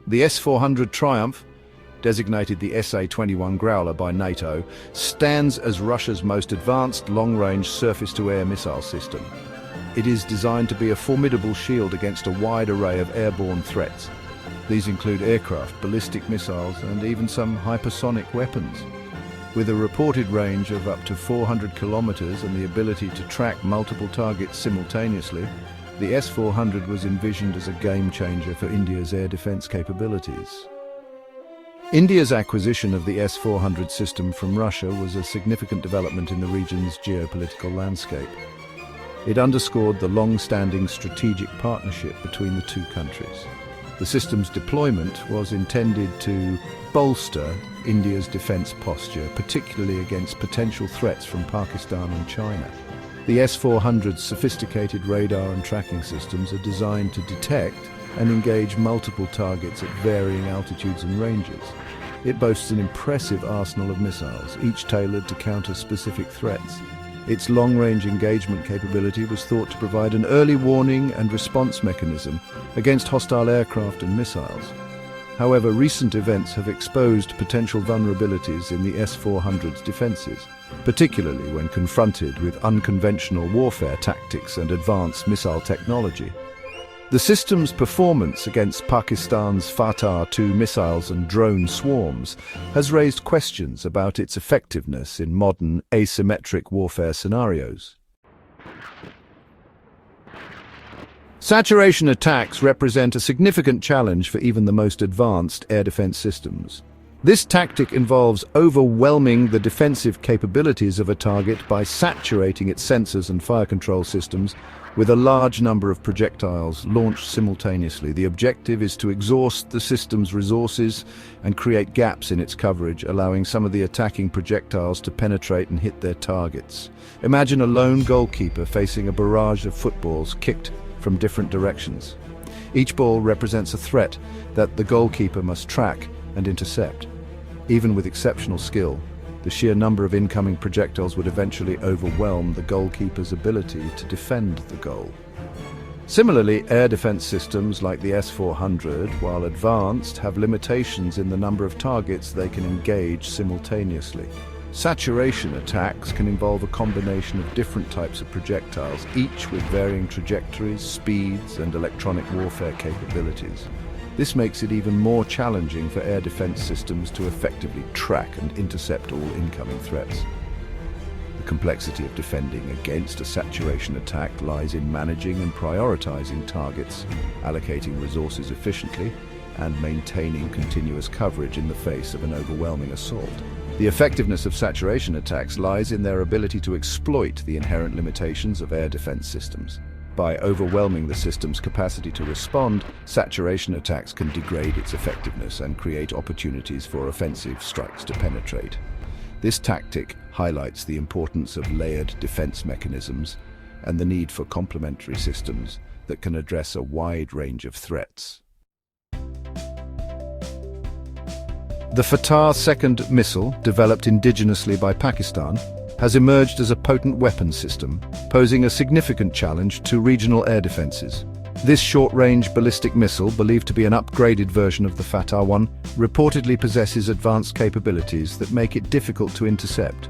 The S-400 Triumf, designated the SA-21 Growler by NATO, stands as Russia's most advanced long-range surface-to-air missile system. It is designed to be a formidable shield against a wide array of airborne threats. These include aircraft, ballistic missiles, and even some hypersonic weapons. With a reported range of up to 400 kilometers and the ability to track multiple targets simultaneously, the S-400 was envisioned as a game-changer for India's air defense capabilities. India's acquisition of the S-400 system from Russia was a significant development in the region's geopolitical landscape. It underscored the long-standing strategic partnership between the two countries. The system's deployment was intended to bolster India's defense posture, particularly against potential threats from Pakistan and China. The S-400's sophisticated radar and tracking systems are designed to detect and engage multiple targets at varying altitudes and ranges. It boasts an impressive arsenal of missiles, each tailored to counter specific threats. Its long-range engagement capability was thought to provide an early warning and response mechanism against hostile aircraft and missiles. However, recent events have exposed potential vulnerabilities in the S-400's defenses, particularly when confronted with unconventional warfare tactics and advanced missile technology. The system's performance against Pakistan's Fatah-II missiles and drone swarms has raised questions about its effectiveness in modern asymmetric warfare scenarios. Saturation attacks represent a significant challenge for even the most advanced air defense systems. This tactic involves overwhelming the defensive capabilities of a target by saturating its sensors and fire control systems with a large number of projectiles launched simultaneously. The objective is to exhaust the system's resources and create gaps in its coverage, allowing some of the attacking projectiles to penetrate and hit their targets. Imagine a lone goalkeeper facing a barrage of footballs kicked from different directions. Each ball represents a threat that the goalkeeper must track and intercept. Even with exceptional skill, the sheer number of incoming projectiles would eventually overwhelm the goalkeeper's ability to defend the goal. Similarly, air defense systems like the S-400, while advanced, have limitations in the number of targets they can engage simultaneously. Saturation attacks can involve a combination of different types of projectiles, each with varying trajectories, speeds, and electronic warfare capabilities. This makes it even more challenging for air defense systems to effectively track and intercept all incoming threats. The complexity of defending against a saturation attack lies in managing and prioritizing targets, allocating resources efficiently, and maintaining continuous coverage in the face of an overwhelming assault. The effectiveness of saturation attacks lies in their ability to exploit the inherent limitations of air defense systems. By overwhelming the system's capacity to respond, saturation attacks can degrade its effectiveness and create opportunities for offensive strikes to penetrate. This tactic highlights the importance of layered defense mechanisms and the need for complementary systems that can address a wide range of threats. The Fatah-II missile, developed indigenously by Pakistan, has emerged as a potent weapons system, posing a significant challenge to regional air defenses. This short-range ballistic missile, believed to be an upgraded version of the Fatah-I, reportedly possesses advanced capabilities that make it difficult to intercept.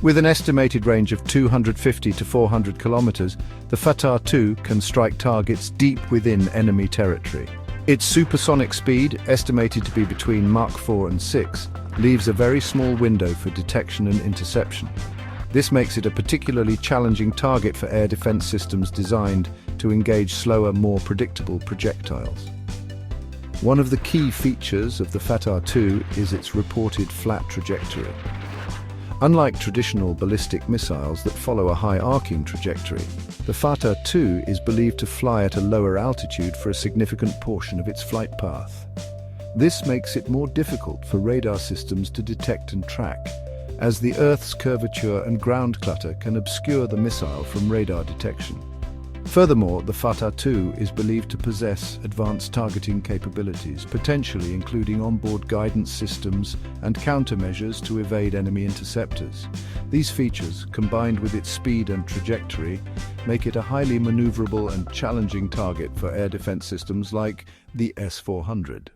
With an estimated range of 250 to 400 kilometers, the Fatah-II can strike targets deep within enemy territory. Its supersonic speed, estimated to be between Mach 4 and 6, leaves a very small window for detection and interception. This makes it a particularly challenging target for air defense systems designed to engage slower, more predictable projectiles. One of the key features of the Fatah-II is its reported flat trajectory. Unlike traditional ballistic missiles that follow a high arcing trajectory, the Fatah-II is believed to fly at a lower altitude for a significant portion of its flight path. This makes it more difficult for radar systems to detect and track, as the Earth's curvature and ground clutter can obscure the missile from radar detection. Furthermore, the Fatah-II is believed to possess advanced targeting capabilities, potentially including onboard guidance systems and countermeasures to evade enemy interceptors. These features, combined with its speed and trajectory, make it a highly maneuverable and challenging target for air defense systems like the S-400.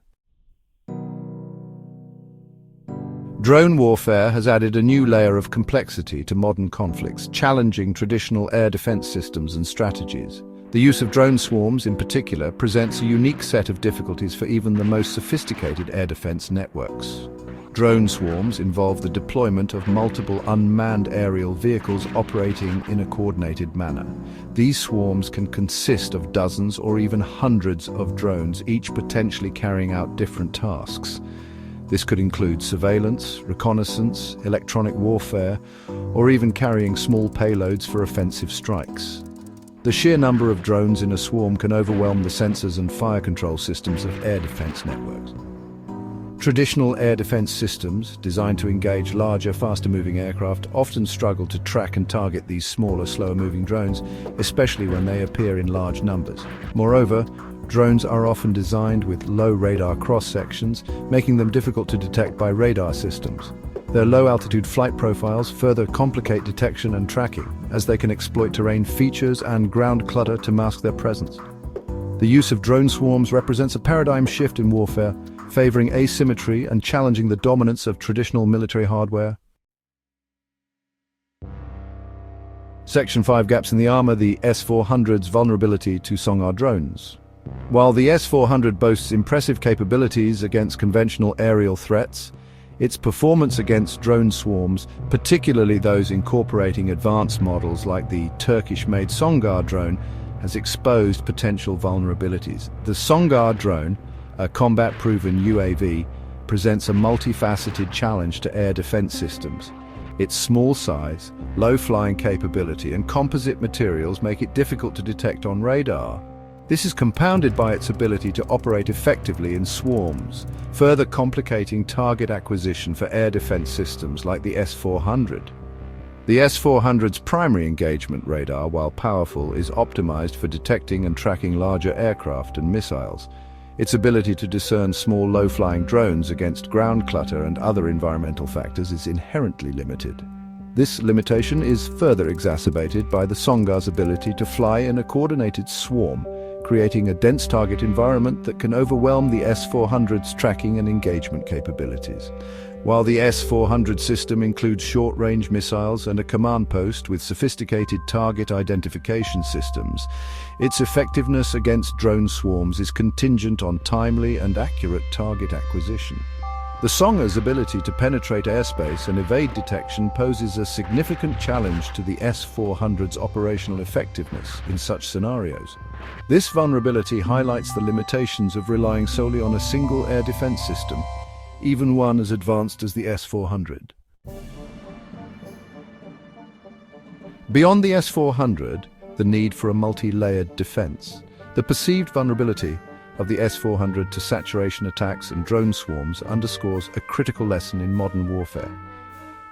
Drone warfare has added a new layer of complexity to modern conflicts, challenging traditional air defense systems and strategies. The use of drone swarms, in particular, presents a unique set of difficulties for even the most sophisticated air defense networks. Drone swarms involve the deployment of multiple unmanned aerial vehicles operating in a coordinated manner. These swarms can consist of dozens or even hundreds of drones, each potentially carrying out different tasks. This could include surveillance, reconnaissance, electronic warfare, or even carrying small payloads for offensive strikes. The sheer number of drones in a swarm can overwhelm the sensors and fire control systems of air defense networks. Traditional air defense systems, designed to engage larger, faster-moving aircraft, often struggle to track and target these smaller, slower-moving drones, especially when they appear in large numbers. Moreover, drones are often designed with low radar cross-sections, making them difficult to detect by radar systems. Their low-altitude flight profiles further complicate detection and tracking, as they can exploit terrain features and ground clutter to mask their presence. The use of drone swarms represents a paradigm shift in warfare, favoring asymmetry and challenging the dominance of traditional military hardware. Section 5 Gaps in the armor, the S-400's vulnerability to Songar drones. While the S-400 boasts impressive capabilities against conventional aerial threats, its performance against drone swarms, particularly those incorporating advanced models like the Turkish-made Songar drone, has exposed potential vulnerabilities. The Songar drone, a combat-proven UAV, presents a multifaceted challenge to air defense systems. Its small size, low flying capability, and composite materials make it difficult to detect on radar. This is compounded by its ability to operate effectively in swarms, further complicating target acquisition for air defense systems like the S-400. The S-400's primary engagement radar, while powerful, is optimized for detecting and tracking larger aircraft and missiles. Its ability to discern small, low-flying drones against ground clutter and other environmental factors is inherently limited. This limitation is further exacerbated by the Songar's ability to fly in a coordinated swarm, creating a dense target environment that can overwhelm the S-400's tracking and engagement capabilities. While the S-400 system includes short-range missiles and a command post with sophisticated target identification systems, its effectiveness against drone swarms is contingent on timely and accurate target acquisition. The Songar's ability to penetrate airspace and evade detection poses a significant challenge to the S-400's operational effectiveness in such scenarios. This vulnerability highlights the limitations of relying solely on a single air defense system, even one as advanced as the S-400. Beyond the S-400, the need for a multi-layered defense. The perceived vulnerability of the S-400 to saturation attacks and drone swarms underscores a critical lesson in modern warfare.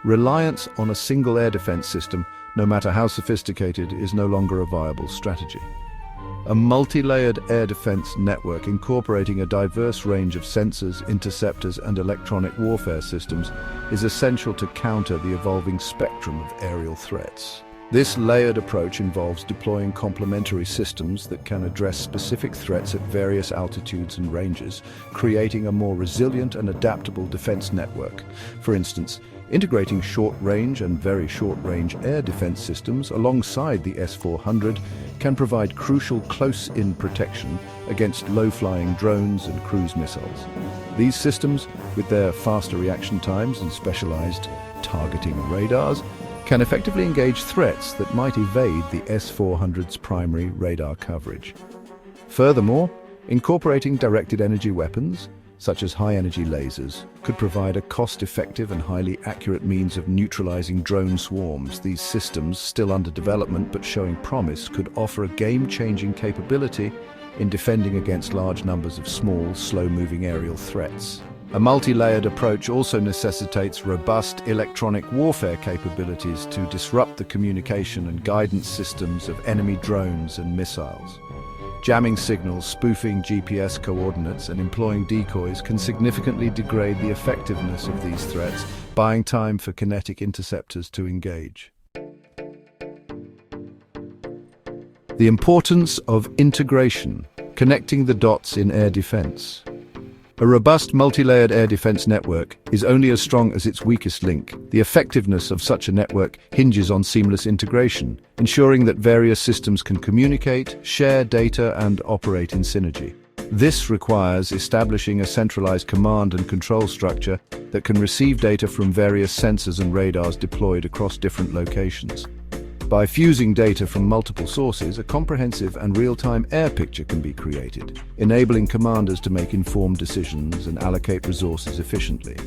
Reliance on a single air defense system, no matter how sophisticated, is no longer a viable strategy. A multi-layered air defense network incorporating a diverse range of sensors, interceptors, and electronic warfare systems is essential to counter the evolving spectrum of aerial threats. This layered approach involves deploying complementary systems that can address specific threats at various altitudes and ranges, creating a more resilient and adaptable defense network. For instance, integrating short-range and very short-range air defense systems alongside the S-400 can provide crucial close-in protection against low-flying drones and cruise missiles. These systems, with their faster reaction times and specialized targeting radars, can effectively engage threats that might evade the S-400's primary radar coverage. Furthermore, incorporating directed energy weapons, such as high-energy lasers, could provide a cost-effective and highly accurate means of neutralizing drone swarms. These systems, still under development but showing promise, could offer a game-changing capability in defending against large numbers of small, slow-moving aerial threats. A multi-layered approach also necessitates robust electronic warfare capabilities to disrupt the communication and guidance systems of enemy drones and missiles. Jamming signals, spoofing GPS coordinates, and employing decoys can significantly degrade the effectiveness of these threats, buying time for kinetic interceptors to engage. The importance of integration, connecting the dots in air defense. A robust multi-layered air defense network is only as strong as its weakest link. The effectiveness of such a network hinges on seamless integration, ensuring that various systems can communicate, share data, and operate in synergy. This requires establishing a centralized command and control structure that can receive data from various sensors and radars deployed across different locations. By fusing data from multiple sources, a comprehensive and real-time air picture can be created, enabling commanders to make informed decisions and allocate resources efficiently.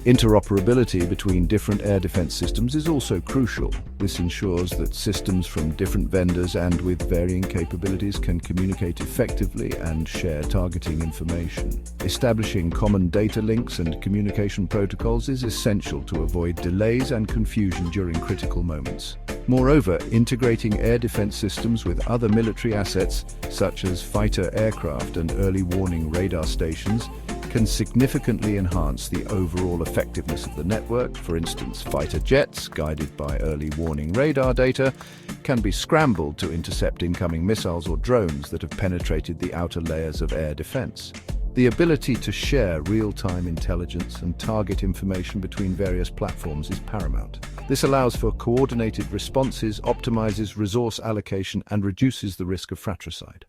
Interoperability between different air defense systems is also crucial. This ensures that systems from different vendors and with varying capabilities can communicate effectively and share targeting information. Establishing common data links and communication protocols is essential to avoid delays and confusion during critical moments. Moreover, integrating air defense systems with other military assets, such as fighter aircraft and early warning radar stations, can significantly enhance the overall effectiveness of the network. For instance, fighter jets, guided by early warning radar data, can be scrambled to intercept incoming missiles or drones that have penetrated the outer layers of air defense. The ability to share real-time intelligence and target information between various platforms is paramount. This allows for coordinated responses, optimizes resource allocation, and reduces the risk of fratricide.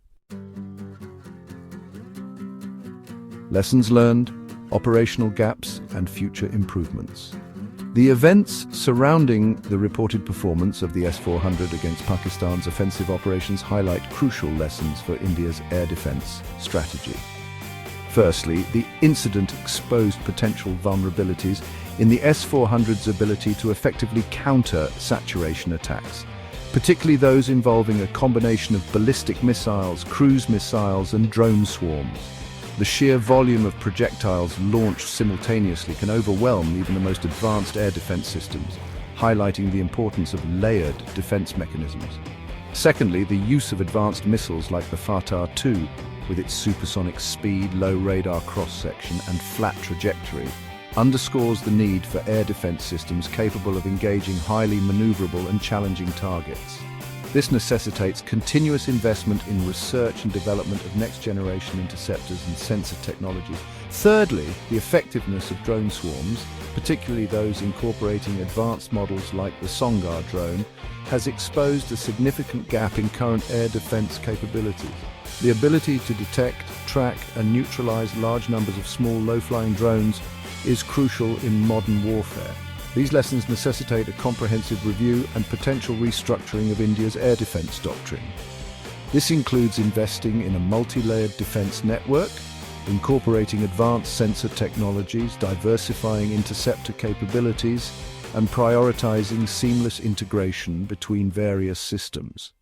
Lessons learned, operational gaps, and future improvements. The events surrounding the reported performance of the S-400 against Pakistan's offensive operations highlight crucial lessons for India's air defense strategy. Firstly, the incident exposed potential vulnerabilities in the S-400's ability to effectively counter saturation attacks, particularly those involving a combination of ballistic missiles, cruise missiles, and drone swarms. The sheer volume of projectiles launched simultaneously can overwhelm even the most advanced air defense systems, highlighting the importance of layered defense mechanisms. Secondly, the use of advanced missiles like the Fatah-II, with its supersonic speed, low radar cross-section, and flat trajectory, underscores the need for air defense systems capable of engaging highly maneuverable and challenging targets. This necessitates continuous investment in research and development of next-generation interceptors and sensor technologies. Thirdly, the effectiveness of drone swarms, particularly those incorporating advanced models like the Songar drone, has exposed a significant gap in current air defense capabilities. The ability to detect, track, and neutralize large numbers of small, low-flying drones is crucial in modern warfare. These lessons necessitate a comprehensive review and potential restructuring of India's air defense doctrine. This includes investing in a multi-layered defense network, incorporating advanced sensor technologies, diversifying interceptor capabilities, and prioritizing seamless integration between various systems.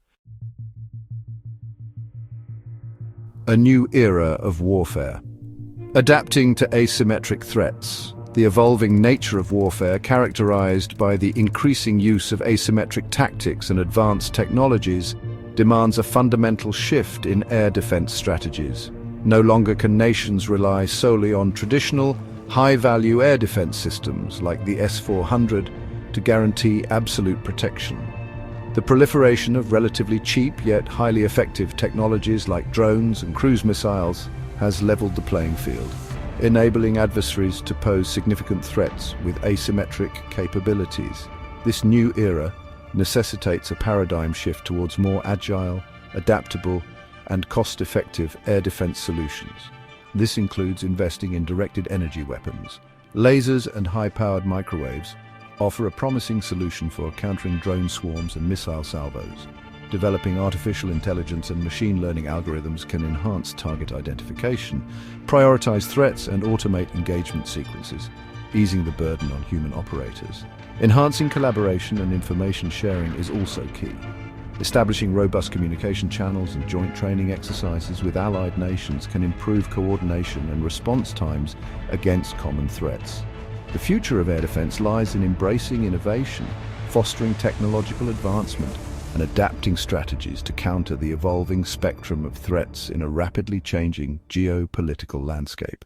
A new era of warfare. Adapting to asymmetric threats. The evolving nature of warfare, characterized by the increasing use of asymmetric tactics and advanced technologies, demands a fundamental shift in air defense strategies. No longer can nations rely solely on traditional, high-value air defense systems like the S-400 to guarantee absolute protection. The proliferation of relatively cheap yet highly effective technologies like drones and cruise missiles has leveled the playing field, enabling adversaries to pose significant threats with asymmetric capabilities. This new era necessitates a paradigm shift towards more agile, adaptable, and cost-effective air defense solutions. This includes investing in directed energy weapons. Lasers and high-powered microwaves offer a promising solution for countering drone swarms and missile salvos. Developing artificial intelligence and machine learning algorithms can enhance target identification, prioritize threats, and automate engagement sequences, easing the burden on human operators. Enhancing collaboration and information sharing is also key. Establishing robust communication channels and joint training exercises with allied nations can improve coordination and response times against common threats. The future of air defense lies in embracing innovation, fostering technological advancement, and adapting strategies to counter the evolving spectrum of threats in a rapidly changing geopolitical landscape.